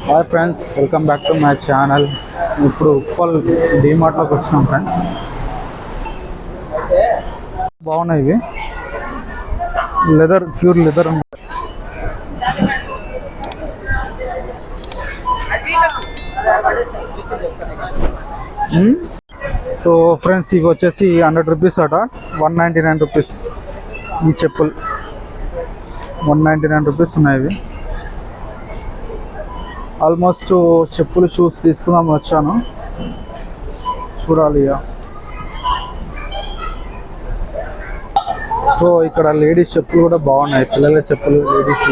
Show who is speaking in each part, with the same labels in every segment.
Speaker 1: Hi friends, welcome back to my channel. ఇప్పుడు ఉప్పల్ డీమార్ట్లోకి వచ్చినాం friends. బాగున్నాయి ఇవి, లెదర్, ప్యూర్ లెదర్ ఉంది. సో ఫ్రెండ్స్, ఇవి వచ్చేసి 100 రూపీస్ అట, 199 రూపీస్ ఈ చెప్పులు. 199 రూపీస్ ఉన్నాయి ఇవి. ఆల్మోస్ట్ చెప్పులు షూస్ తీసుకుందాం వచ్చాను, చూడాలి ఇక. సో ఇక్కడ లేడీస్ చెప్పులు కూడా బాగున్నాయి, పిల్లల చెప్పులు లేడీస్.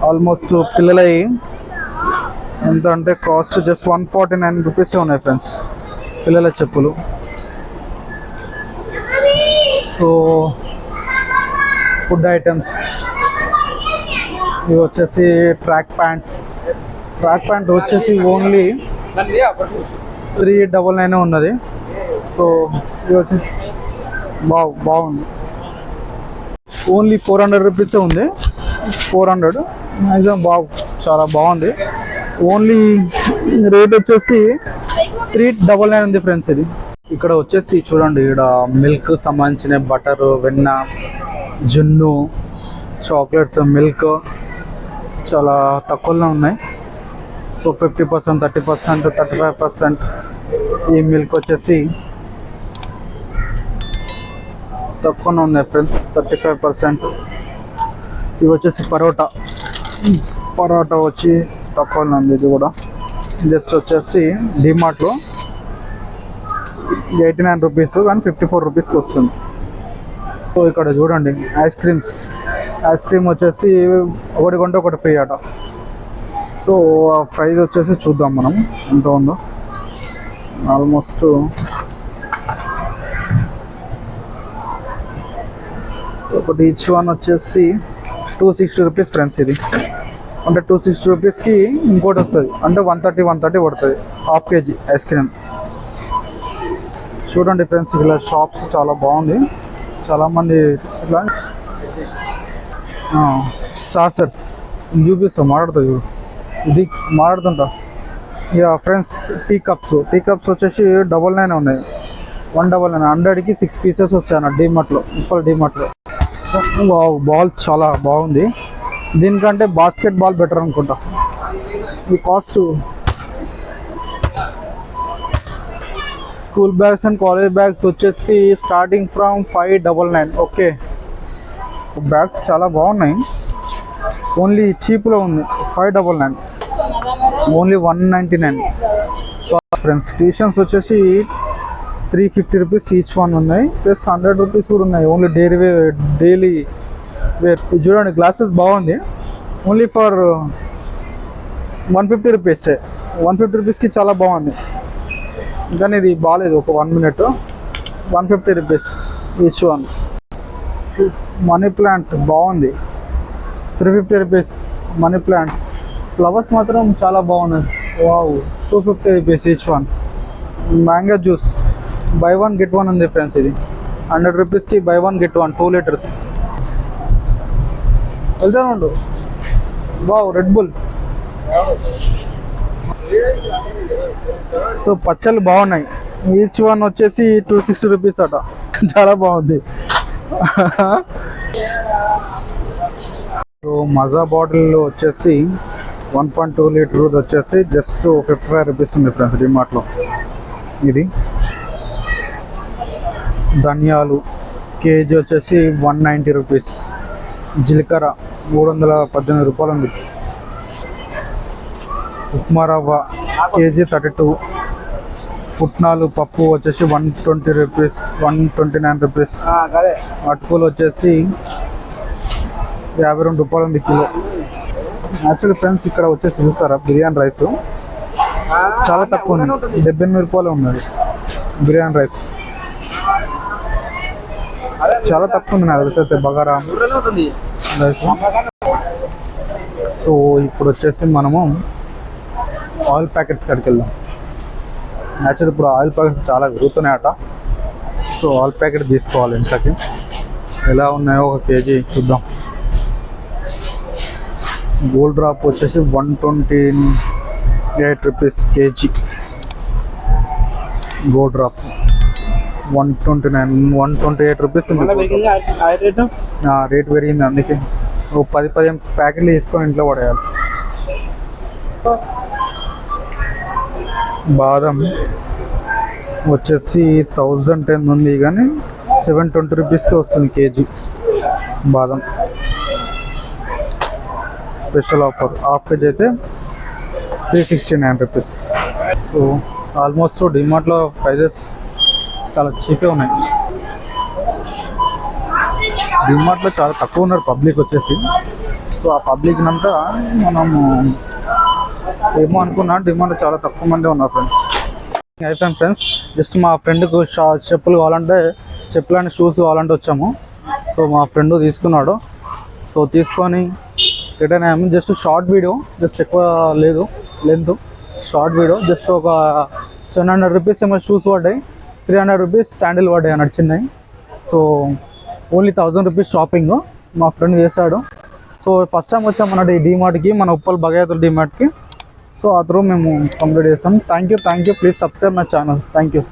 Speaker 1: ఆల్మోస్ట్ పిల్లలవి ఎంత అంటే కాస్ట్ జస్ట్ 149 రూపీస్ ఉన్నాయి ఫ్రెండ్స్, పిల్లల చెప్పులు. సో ఫుడ్ ఐటమ్స్ ఇవి వచ్చేసి ట్రాక్ ప్యాంట్ వచ్చేసి ఓన్లీ 399 ఉన్నది. సో ఇది వచ్చేసి బాగుంది, ఓన్లీ 400 రూపీసే ఉంది. 400 మ్యాక్సిమం చాలా బాగుంది. ఓన్లీ రేట్ వచ్చేసి 399 ఉంది ఫ్రెండ్స్. ఇది ఇక్కడ వచ్చేసి చూడండి, ఇక్కడ మిల్క్ సంబంధించిన బటరు, వెన్న, జున్ను, చాక్లెట్స్, మిల్క్ చాలా తక్కువలో ఉన్నాయి. సో 50%, 30%, 35% ఈ మిల్క్ వచ్చేసి తక్కువనే ఉన్నాయి ఫ్రెండ్స్, 35%. ఇవి వచ్చేసి పరోటా వచ్చి తక్కువనే ఉంది. ఇది కూడా జస్ట్ వచ్చేసి డిమార్ట్లో 89 రూపీస్ కానీ 54 రూపీస్కి వస్తుంది. సో ఇక్కడ చూడండి, ఐస్ క్రీమ్ వచ్చేసి ఒకటి కొంటే ఒకటి ఫ్రీ అట. సో ఆ ప్రైస్ వచ్చేసి చూద్దాం మనం ఎంత ఉందో. ఆల్మోస్ట్ ఒకటి ఈచ్ వన్ వచ్చేసి 260 రూపీస్ ఫ్రెండ్స్. ఇది అంటే 260 రూపీస్కి ఇంకోటి వస్తుంది, అంటే 130 పడుతుంది హాఫ్ కేజీ ఐస్ క్రీమ్. చూడండి ఫ్రెండ్స్, ఇలా షాప్స్ చాలా బాగుంది. చాలామంది ఇట్లా సాసర్స్ చూపిస్తాం, మాట్లాడుతుంది ఇది మాట్లాడుతుంటా. ఇక ఫ్రెండ్స్, టీ కప్స్ వచ్చేసి 99 ఉన్నాయి, 199. 100కి 6 పీసెస్ వస్తాయి అన్న డీమార్ట్లో, ఉప్పల్ డీమార్ట్లో. బాల్ చాలా బాగుంది, దీనికంటే బాస్కెట్ బాల్ బెటర్ అనుకుంటా. ఈ cost school bags and college bags వచ్చేసి స్టార్టింగ్ ఫ్రమ్ 599. ఓకే, బ్యాగ్స్ చాలా బాగున్నాయి, ఓన్లీ చీప్లో ఉంది. 599, ఓన్లీ 199. సో ఫ్రెండ్స్, టీషర్ట్స్ వచ్చేసి 350 రూపీస్ ఈచ్ వన్ ఉన్నాయి, ప్లస్ 100 రూపీస్ కూడా ఉన్నాయి, ఓన్లీ డైలీ వేర్. చూడండి, గ్లాసెస్ బాగుంది, ఓన్లీ ఫర్ 150 రూపీస్. 150 రూపీస్కి చాలా బాగుంది, కానీ ఇది బాగాలేదు. ఒక 1 minute, 150 rupees each one. Money plant బాగుంది, 350 రూపీస్ మనీ ప్లాంట్. ఫ్లవర్స్ మాత్రం చాలా బాగున్నాయి. Wow, 250 rupees each one. Mango juice by 1 get 1 ఉంది ఫ్రెండ్స్. ఇది 100 రూపీస్కి బై 1 get 1, 2 లీటర్స్. వెళ్తాను. Wow, red bull. సో పచ్చళ్ళు బాగున్నాయి, ఈచ్ వన్ వచ్చేసి 260 రూపీస్ అట, చాలా బాగుంది. సో మజా బాటిల్ వచ్చేసి 1.2 లీటర్ వచ్చేసి జస్ట్ 55 రూపీస్ ఉంది ఫ్రెండ్స్ డిమార్ట్లో. ఇది ధనియాలు కేజీ వచ్చేసి 190 రూపీస్. జీలకర్ర 318 రూపాయలు ఉంది. ఉప్మా రవ్వ కేజీ 32. పుట్నాలు పప్పు వచ్చేసి 120 రూపీస్, 129 రూపీస్. అటుకులు వచ్చేసి 52 రూపాయలు ఉంది కిలో. యాక్చువల్లీ ఫ్రెండ్స్, ఇక్కడ వచ్చేసి చూస్తారా, బిర్యానీ రైస్ చాలా తక్కువ ఉంది, 78 రూపాయలు ఉన్నది బిర్యానీ రైస్. చాలా తక్కువ ఉంది నాకు తెలిసి బగారా రైస్. సో ఇప్పుడు వచ్చేసి మనము ఆయిల్ ప్యాకెట్స్ కాడికి వెళ్దాం. యాక్చువల్లీ ఇప్పుడు ఆయిల్ ప్యాకెట్స్ చాలా పెరుగుతున్నాయట. సో ఆయిల్ ప్యాకెట్ తీసుకోవాలి ఇంట్లోకి. ఎలా ఉన్నాయో ఒక కేజీ చూద్దాం. గోల్డ్ డ్రాప్ వచ్చేసి 128 rupees KG. Gold drop 128 rupees ఉంది. రేట్ పెరిగింది, అందుకే ఓ 10-15 ప్యాకెట్లు తీసుకొని ఇంట్లో పడేయాలి. బాదం వచ్చేసి 1010 ఉంది, కానీ 720 రూపీస్కి వస్తుంది కేజీ బాదం. స్పెషల్ ఆఫర్, హాఫ్ కేజీ అయితే 369 రూపీస్. సో ఆల్మోస్ట్ డిమార్ట్లో ప్రైజెస్ చాలా చీప్గా ఉన్నాయి. డిమార్ట్లో చాలా తక్కువ ఉన్నారు పబ్లిక్ వచ్చేసి. సో ఆ పబ్లిక్ అంతా మనము ఏమో అనుకున్నా, డిమార్ట్లో చాలా తక్కువ మంది ఉన్నారు ఫ్రెండ్స్. అయిపోయాను ఫ్రెండ్స్. జస్ట్ మా ఫ్రెండ్కు చెప్పులు కావాలంటే, చెప్పులు అండ్ షూస్ కావాలంటే వచ్చాము. సో మా ఫ్రెండ్ తీసుకున్నాడు. సో తీసుకొని రిటర్న్ అయ్యాము. జస్ట్ షార్ట్ వీడియో, జస్ట్ ఎక్కువ లేదు లెంత్, షార్ట్ వీడియో. జస్ట్ ఒక 700 రూపీస్ ఏమో షూస్ పడ్డాయి, 300 రూపీస్ శాండిల్ పడ్డాయి అన్నట్టు చిన్నవి. సో ఓన్లీ 1000 రూపీస్ షాపింగ్ మా ఫ్రెండ్ చేశాడు. సో ఫస్ట్ టైం వచ్చామన్నట్టు ఈ డీమార్ట్కి, మన ఉప్పల్ భగయాతుల డీమార్ట్కి. సో ఆ త్రూ మేము కంప్లీట్ చేస్తాం. Thank you. Please subscribe my channel. Thank you.